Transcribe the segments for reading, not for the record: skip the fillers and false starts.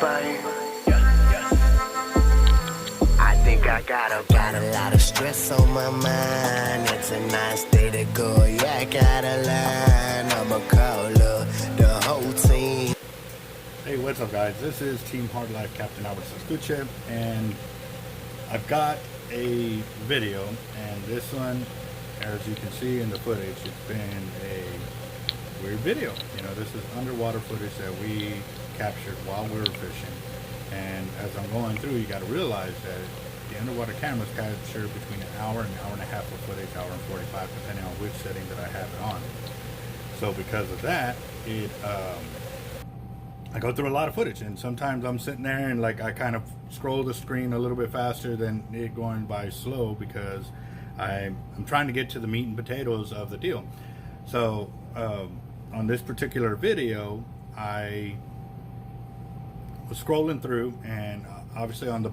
buying. I think I got a lot of stress on my mind. It's a nice day to go. Yeah, I got a line. I'ma call the whole team. Hey, what's up, guys? This is Team Hard Life Captain Alberto, Zertuche, and I've got a video, and this one, as you can see in the footage, it's been a weird video. You know, this is underwater footage that we captured while we were fishing, and as I'm going through, you got to realize that the underwater cameras capture between an hour and a half of footage, hour and 45, depending on which setting that I have it on. So because of that, I go through a lot of footage, and sometimes I'm sitting there and like I kind of scroll the screen a little bit faster than it going by slow, because I'm trying to get to the meat and potatoes of the deal. So on this particular video, I was scrolling through, and obviously on the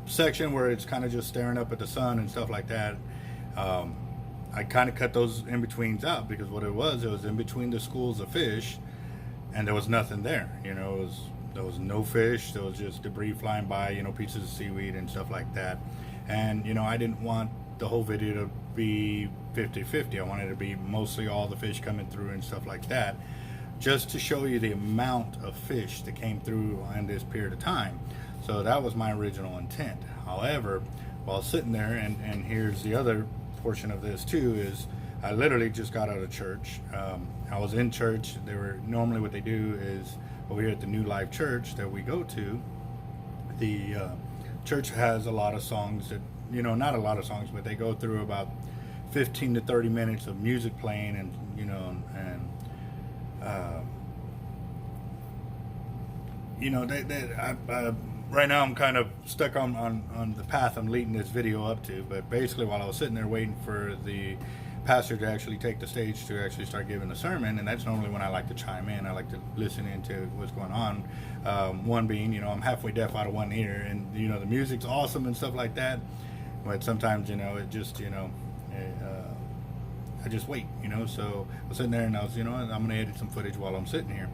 section where it's kind of just staring up at the sun and stuff like that, I kind of cut those in-betweens out, because what it was in between the schools of fish, and there was nothing there. You know, there was no fish. There was just debris flying by, you know, pieces of seaweed and stuff like that. And, you know, I didn't want the whole video to be 50-50. I wanted it to be mostly all the fish coming through and stuff like that, just to show you the amount of fish that came through in this period of time. So that was my original intent. However, while sitting there, and here's the other portion of this too, is I literally just got out of church. I was in church. Normally what they do is, over here at the New Life Church that we go to, the church has a lot of songs that, you know, not a lot of songs, but they go through about 15 to 30 minutes of music playing, and, you know, you know, right now I'm kind of stuck on the path I'm leading this video up to. But basically, while I was sitting there waiting for the pastor to actually take the stage to actually start giving a sermon, and that's normally when I like to chime in. I like to listen into what's going on. One being, you know, I'm halfway deaf out of one ear, and, you know, the music's awesome and stuff like that, but sometimes, you know, it just, you know, I just wait, you know. So I was sitting there, and I was, you know, I'm gonna edit some footage while I'm sitting here,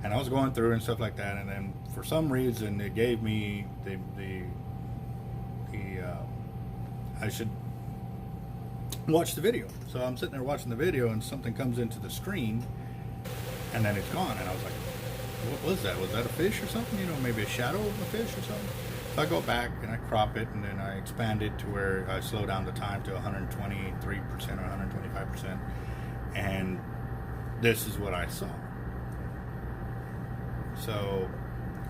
and I was going through and stuff like that, and then for some reason it gave me I should watch the video. So I'm sitting there watching the video, and something comes into the screen, and then it's gone. And I was like, what was that? Was that a fish or something? You know, maybe a shadow of a fish or something? So I go back and I crop it, and then I expand it to where I slow down the time to 123% or 125%. And this is what I saw. So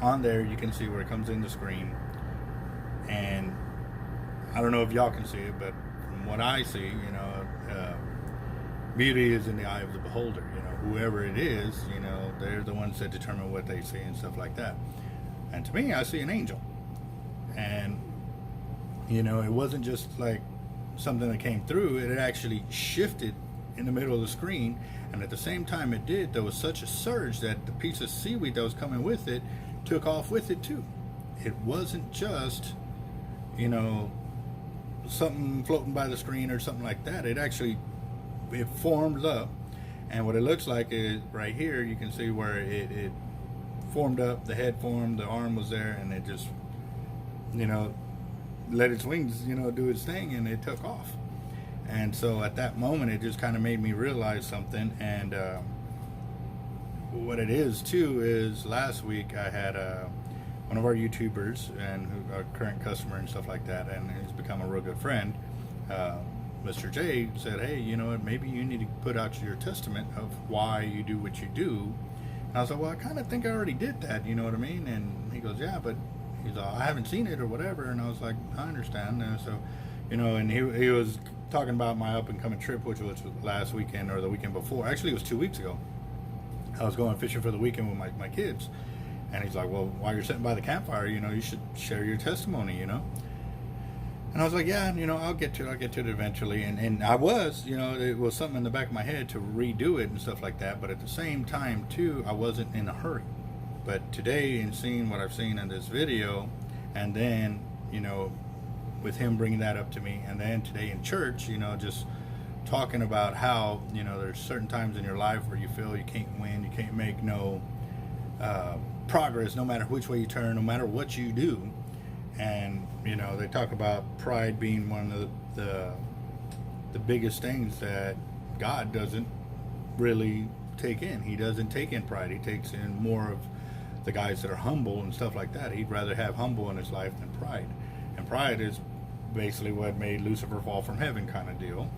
on there, you can see where it comes in the screen. And I don't know if y'all can see it, but from what I see, you know, beauty is in the eye of the beholder. You know, whoever it is, you know, they're the ones that determine what they see and stuff like that. And to me, I see an angel. And, you know, it wasn't just like something that came through. It actually shifted in the middle of the screen, and at the same time it did, there was such a surge that the piece of seaweed that was coming with it took off with it too. It wasn't just, you know, something floating by the screen or something like that. It actually, it formed up, and what it looks like is right here, you can see where it formed up, the head formed, the arm was there, and it just, you know, let its wings, you know, do its thing, and it took off. And so at that moment, it just kind of made me realize something. And what it is too is, last week I had one of our YouTubers, and a current customer and stuff like that, and he's become a real good friend, Mr. J, said, hey, you know what, maybe you need to put out your testament of why you do what you do. And I was like, well, I kind of think I already did that, you know what I mean? And he goes, yeah, but he's like, I haven't seen it or whatever. And I was like, I understand. And so, you know, and he was talking about my up and coming trip, which was last weekend or the weekend before. Actually, it was 2 weeks ago. I was going fishing for the weekend with my kids. And he's like, well, while you're sitting by the campfire, you know, you should share your testimony, you know. And I was like, yeah, you know, I'll get to it eventually. And I was, you know, it was something in the back of my head to redo it and stuff like that. But at the same time, too, I wasn't in a hurry. But today, in seeing what I've seen in this video, and then, you know, with him bringing that up to me, and then today in church, you know, just talking about how, you know, there's certain times in your life where you feel you can't win, you can't make no progress, no matter which way you turn, no matter what you do. And you know, they talk about pride being one of the biggest things that God doesn't really take in. He doesn't take in pride. He takes in more of the guys that are humble and stuff like that. He'd rather have humble in his life than pride. And pride is basically what made Lucifer fall from heaven, kind of deal.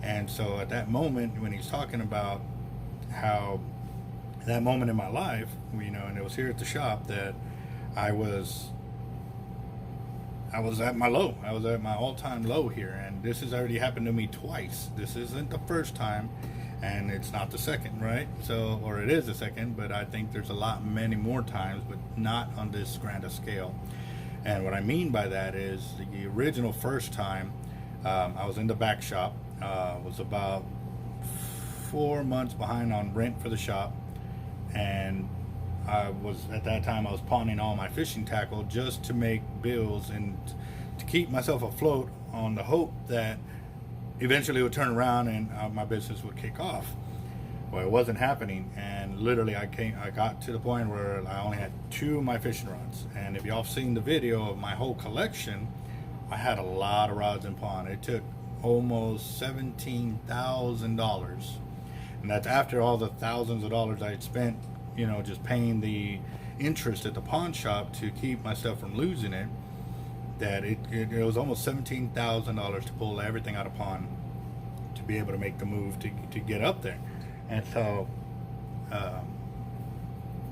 And so at that moment, when he's talking about how that moment in my life, you know, and it was here at the shop that I was at my low. I was at my all-time low here, and this has already happened to me twice. This isn't the first time, and it's not the second, right? So, or it is the second, but I think there's many more times, but not on this grand a scale. And what I mean by that is the original first time, I was in the back shop. Was about 4 months behind on rent for the shop, and at that time I was pawning all my fishing tackle just to make bills and to keep myself afloat, on the hope that eventually it would turn around and my business would kick off. Well, it wasn't happening, and literally I got to the point where I only had 2 of my fishing rods. And if y'all seen the video of my whole collection, I had a lot of rods in pawn. It took almost $17,000, and that's after all the thousands of dollars I had spent, you know, just paying the interest at the pawn shop to keep myself from losing it. That it was almost $17,000 to pull everything out of pawn to be able to make the move to get up there. And so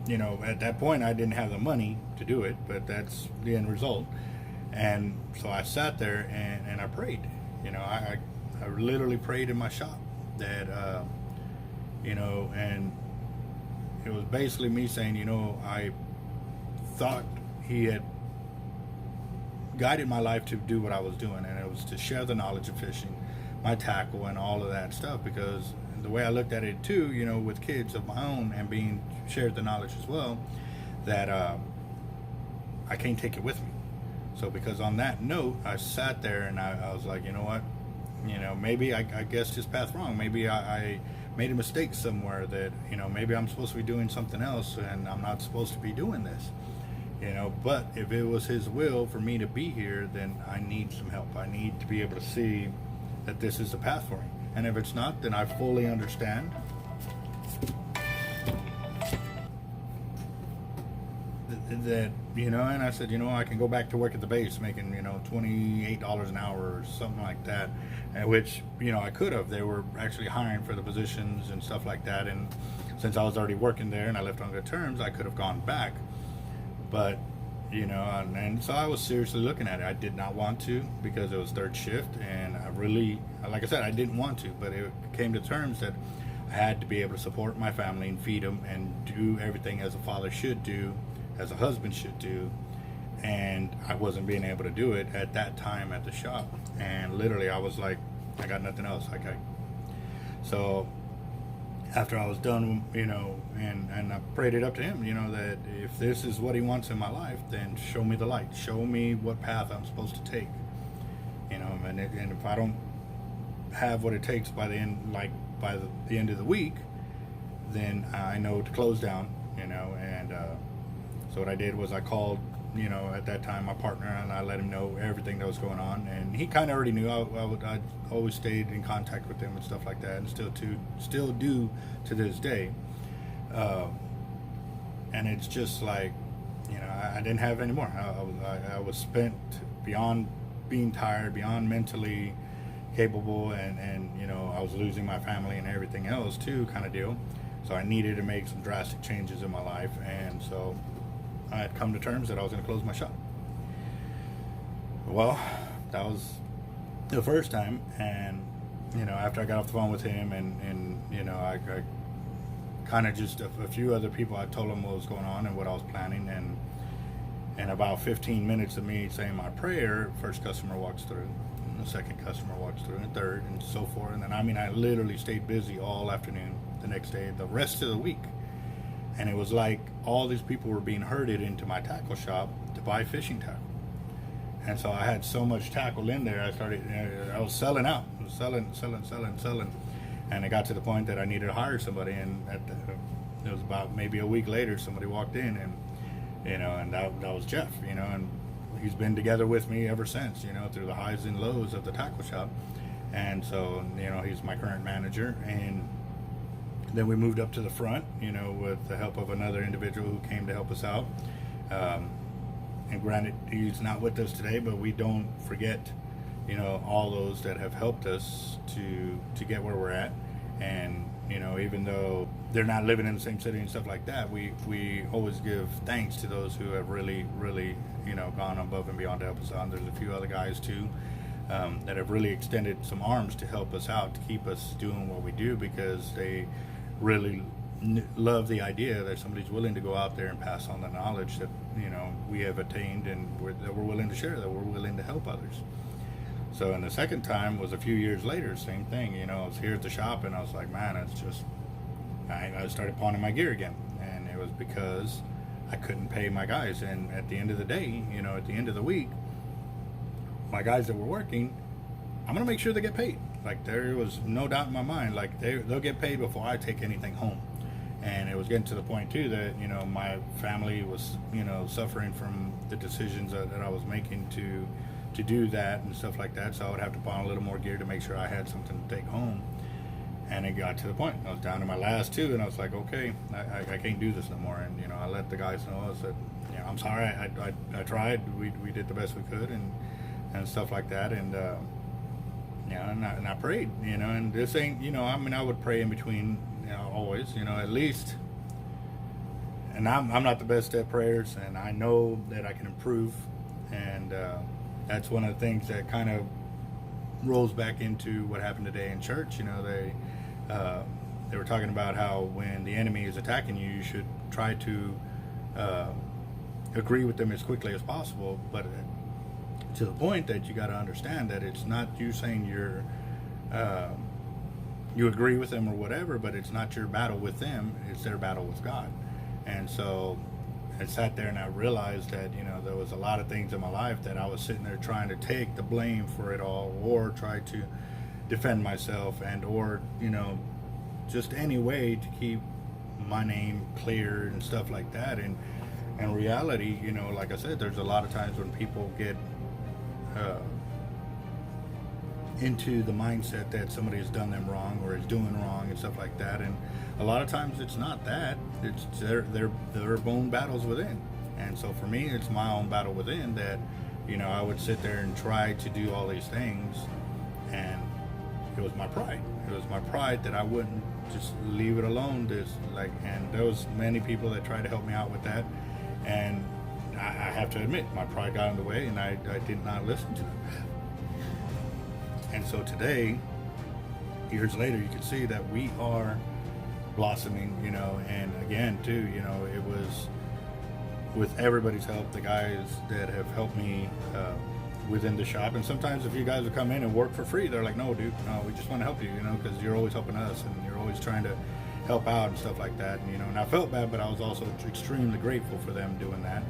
you know, at that point I didn't have the money to do it, but that's the end result. And so I sat there and I prayed. You know, I literally prayed in my shop that you know, and it was basically me saying, you know, I thought he had guided my life to do what I was doing, and it was to share the knowledge of fishing, my tackle and all of that stuff, because the way I looked at it too, you know, with kids of my own and being shared the knowledge as well, that I can't take it with me. So because on that note, I sat there and I was like, you know what, you know, maybe I guess this path wrong. Maybe I made a mistake somewhere, that, you know, maybe I'm supposed to be doing something else and I'm not supposed to be doing this, you know. But if it was his will for me to be here, then I need some help. I need to be able to see that this is the path for me. And if it's not, then I fully understand that, you know. And I said, you know, I can go back to work at the base making, you know, $28 an hour or something like that, which, you know, I could have. They were actually hiring for the positions and stuff like that, and since I was already working there and I left on good terms, I could have gone back. But, you know, and so I was seriously looking at it. I did not want to, because it was third shift, and I really, like I said, I didn't want to, but it came to terms that I had to be able to support my family and feed them and do everything as a father should do, as a husband should do. And I wasn't being able to do it at that time at the shop. And literally I was like, I got nothing else. So after I was done, you know, and I prayed it up to him, you know, that if this is what he wants in my life, then show me the light, show me what path I'm supposed to take, you know. And if I don't have what it takes by the end, like by the end of the week, then I know to close down, you know. And so what I did was I called, you know, at that time my partner, and I let him know everything that was going on, and he kind of already knew. I always stayed in contact with him and stuff like that, and still do to this day. And it's just like, you know, I didn't have any more. I was spent beyond being tired, beyond mentally capable, and you know, I was losing my family and everything else too, kind of deal. So I needed to make some drastic changes in my life, and so I had come to terms that I was going to close my shop. Well, that was the first time, and you know, after I got off the phone with him, and you know, I kind of just a few other people, I told them what was going on and what I was planning, and about 15 minutes of me saying my prayer, first customer walks through, and the second customer walks through, and the third, and so forth. And then, I mean, I literally stayed busy all afternoon, the next day, the rest of the week. And it was like all these people were being herded into my tackle shop to buy fishing tackle. And so I had so much tackle in there, I was selling out. I was selling. And it got to the point that I needed to hire somebody. And it was about maybe a week later, somebody walked in, and and that was Jeff, and he's been together with me ever since, through the highs and lows of the tackle shop. And so, he's my current manager. And then we moved up to the front, with the help of another individual who came to help us out. And granted, he's not with us today, but we don't forget, all those that have helped us to get where we're at. And, even though they're not living in the same city and stuff like that, we always give thanks to those who have really, really, gone above and beyond to help us out. There's a few other guys too, that have really extended some arms to help us out, to keep us doing what we do, because they really love the idea that somebody's willing to go out there and pass on the knowledge that we have attained, and that we're willing to share, that we're willing to help others. So, and the second time was a few years later, same thing. I was here at the shop, and I was like, man, it's just, I started pawning my gear again, and it was because I couldn't pay my guys. And at the end of the day, at the end of the week, my guys that were working, I'm gonna make sure they get paid. Like, there was no doubt in my mind, like they'll get paid before I take anything home. And it was getting to the point too that my family was suffering from the decisions that I was making to do that and stuff like that. So I would have to pawn a little more gear to make sure I had something to take home. And it got to the point, I was down to my last two, and I was like, okay, I can't do this no more. And I let the guys know. I said, I'm sorry, I tried. We did the best we could, and stuff like that. And and I prayed, and this ain't, I would pray in between, always, at least. And I'm not the best at prayers, and I know that I can improve. And that's one of the things that kind of rolls back into what happened today in church. They were talking about how when the enemy is attacking you, you should try to agree with them as quickly as possible, but to the point that you got to understand that it's not you saying you agree with them or whatever, but it's not your battle with them, it's their battle with God. And so I sat there and I realized that there was a lot of things in my life that I was sitting there trying to take the blame for it all, or try to defend myself, and or just any way to keep my name clear and stuff like that. And in reality, like I said, there's a lot of times when people get into the mindset that somebody has done them wrong or is doing wrong and stuff like that. And a lot of times it's not that, it's their own battles within. And so for me, it's my own battle within that I would sit there and try to do all these things, and it was my pride. It was my pride that I wouldn't just leave it alone. And there was many people that tried to help me out with that, and I have to admit, my pride got in the way, and I did not listen to them. And so today, years later, you can see that we are blossoming, and again, too, it was with everybody's help, the guys that have helped me within the shop. And sometimes if you guys would come in and work for free, they're like, no, dude, no, we just want to help you, because you're always helping us, and you're always trying to help out and stuff like that. And, and I felt bad, but I was also extremely grateful for them doing that.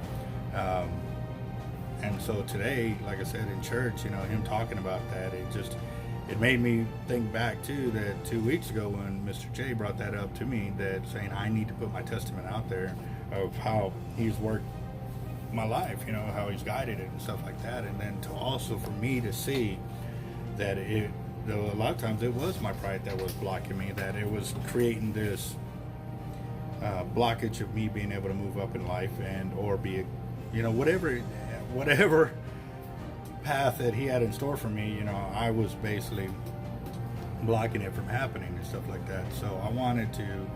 And so today, like I said, in church, him talking about that, it made me think back too, that 2 weeks ago when Mr. J brought that up to me, that saying I need to put my testament out there of how he's worked my life, how he's guided it and stuff like that. And then to also for me to see that though a lot of times it was my pride that was blocking me, that it was creating this blockage of me being able to move up in life, and or be whatever path that he had in store for me, I was basically blocking it from happening and stuff like that. So I wanted to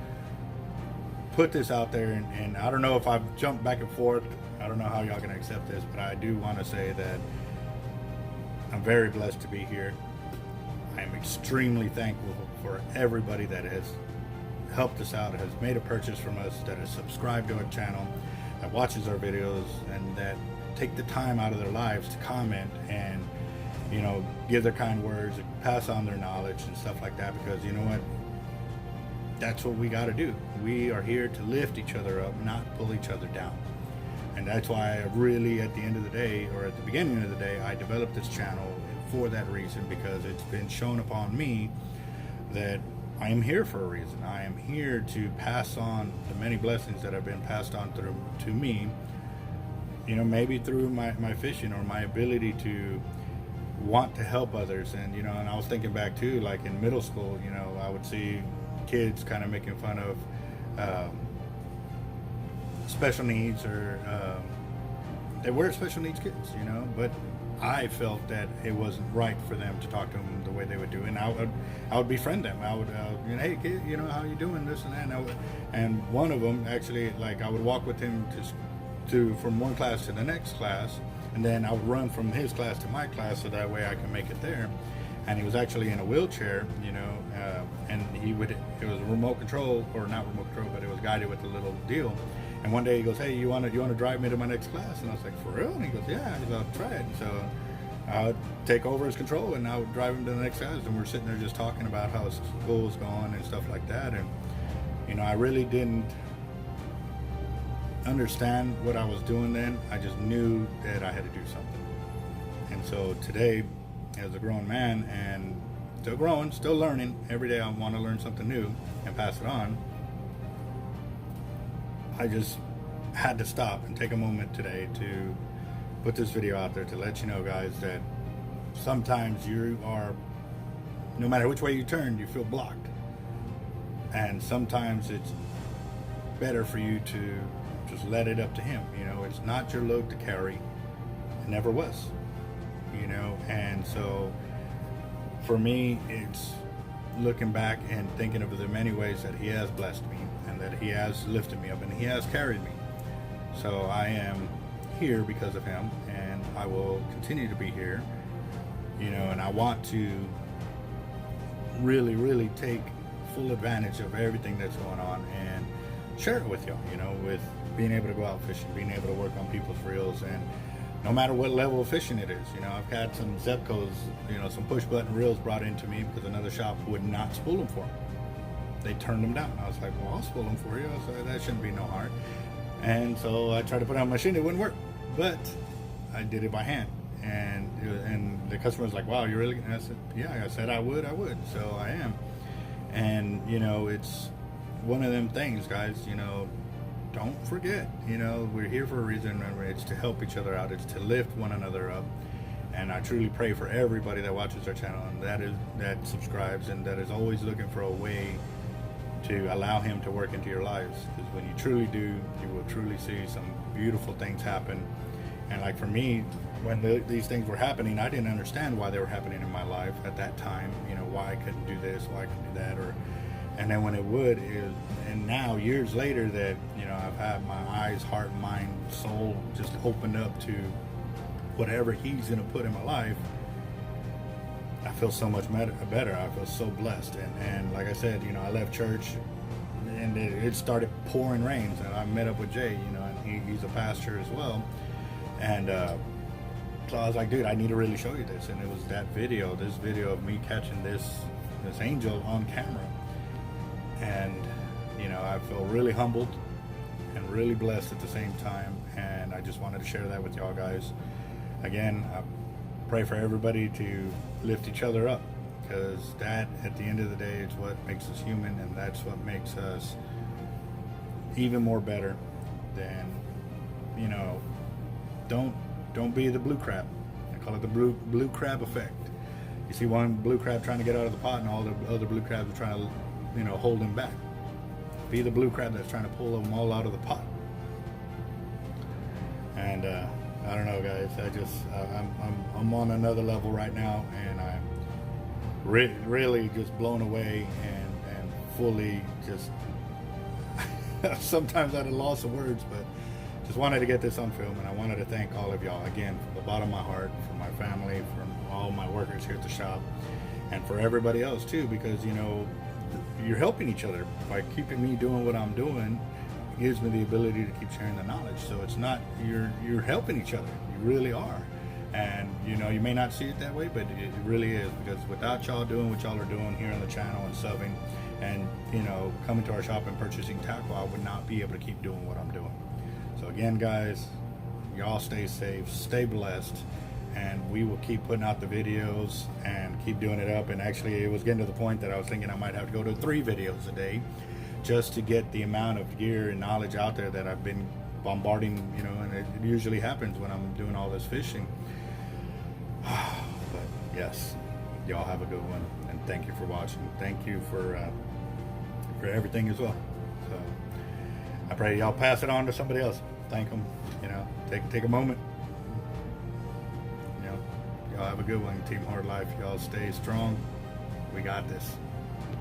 put this out there, and I don't know if I've jumped back and forth. I don't know how y'all gonna accept this, but I do want to say that I'm very blessed to be here. I'm extremely thankful for everybody that has helped us out, has made a purchase from us, that has subscribed to our channel, that watches our videos, and that take the time out of their lives to comment and give their kind words, pass on their knowledge and stuff like that. Because you know what, that's what we got to do. We are here to lift each other up, not pull each other down. And that's why I really, at the end of the day, or at the beginning of the day, I developed this channel for that reason, because it's been shown upon me that I am here for a reason. I am here to pass on the many blessings that have been passed on through to me you know, maybe through my fishing or my ability to want to help others. And you know, and I was thinking back too, like in middle school, you know, I would see kids kind of making fun of special needs, or they were special needs kids, you know, but I felt that it wasn't right for them to talk to them the way they would do, and I would befriend them. I would, you know, hey kid, you know, how you doing, this and that, and one of them actually, like, I would walk with him to from one class to the next class, and then I would run from his class to my class so that way I can make it there. And he was actually in a wheelchair, you know, and it was remote control, or not remote control, but it was guided with a little deal. And one day he goes, hey, you want to drive me to my next class? And I was like, for real? And he goes, yeah. He's like, try it. And so I would take over his control, and I would drive him to the next class, and we're sitting there just talking about how school was going and stuff like that. And you know, I really didn't understand what I was doing then. I just knew that I had to do something. And so today, as a grown man, and still growing, still learning, every day I want to learn something new and pass it on, I just had to stop and take a moment today to put this video out there to let you know, guys, that sometimes you are, no matter which way you turn, you feel blocked. And sometimes it's better for you to just let it up to him. You know, it's not your load to carry. It never was. You know, and so for me, it's looking back and thinking of the many ways that he has blessed me, and that he has lifted me up, and he has carried me. So I am here because of him, and I will continue to be here, you know, and I want to really, really take full advantage of everything that's going on and share it with y'all, you know, with being able to go out fishing, being able to work on people's reels, and no matter what level of fishing it is. You know, I've had some Zertuches, you know, some push button reels brought into me because another shop would not spool them for me. They turned them down. I was like, well, I'll spool them for you. I said, that shouldn't be no hard. And so I tried to put it on my machine. It wouldn't work, but I did it by hand. And the customer was like, wow, you really? And I said, yeah. I said I would. So I am. And you know, it's one of them things, guys. You know, don't forget, you know, we're here for a reason. It's to help each other out. It's to lift one another up. And I truly pray for everybody that watches our channel, and that subscribes, and that is always looking for a way to allow him to work into your lives. Because when you truly do, you will truly see some beautiful things happen. And like for me, when these things were happening, I didn't understand why they were happening in my life at that time. You know, why I couldn't do this, why I couldn't do that, and then when it would, and now years later that, you know, I've had my eyes, heart, mind, soul just opened up to whatever he's going to put in my life, I feel so much better. I feel so blessed. And like I said, you know, I left church and it started pouring rains, and I met up with Jay, you know, and he's a pastor as well. And so I was like, dude, I need to really show you this. And it was this video of me catching this angel on camera. And, you know, I feel really humbled and really blessed at the same time. And I just wanted to share that with y'all guys. Again, I pray for everybody to lift each other up, because that, at the end of the day, is what makes us human, and that's what makes us even more better than, you know, don't be the blue crab. I call it the blue crab effect. You see one blue crab trying to get out of the pot, and all the other blue crabs are trying to, you know, hold him back. Be the blue crab that's trying to pull them all out of the pot. And I don't know, guys. I'm on another level right now, and I'm really just blown away and fully just sometimes at a loss of words, but just wanted to get this on film. And I wanted to thank all of y'all again, from the bottom of my heart, from my family, from all my workers here at the shop, and for everybody else too, because, you know, you're helping each other by keeping me doing what I'm doing. It gives me the ability to keep sharing the knowledge. So it's not, you're helping each other. You really are. And, you know, you may not see it that way, but it really is, because without y'all doing what y'all are doing here on the channel and subbing and, you know, coming to our shop and purchasing tackle, I would not be able to keep doing what I'm doing. So again, guys, y'all stay safe, stay blessed, and we will keep putting out the videos and keep doing it up. And actually, it was getting to the point that I was thinking I might have to go to 3 videos a day just to get the amount of gear and knowledge out there that I've been bombarding, you know, and it usually happens when I'm doing all this fishing. But yes, y'all have a good one, and thank you for watching. Thank you for everything as well. So I pray y'all pass it on to somebody else. Thank them, you know, take a moment. You know, y'all have a good one. Team Hard Life, y'all stay strong. We got this.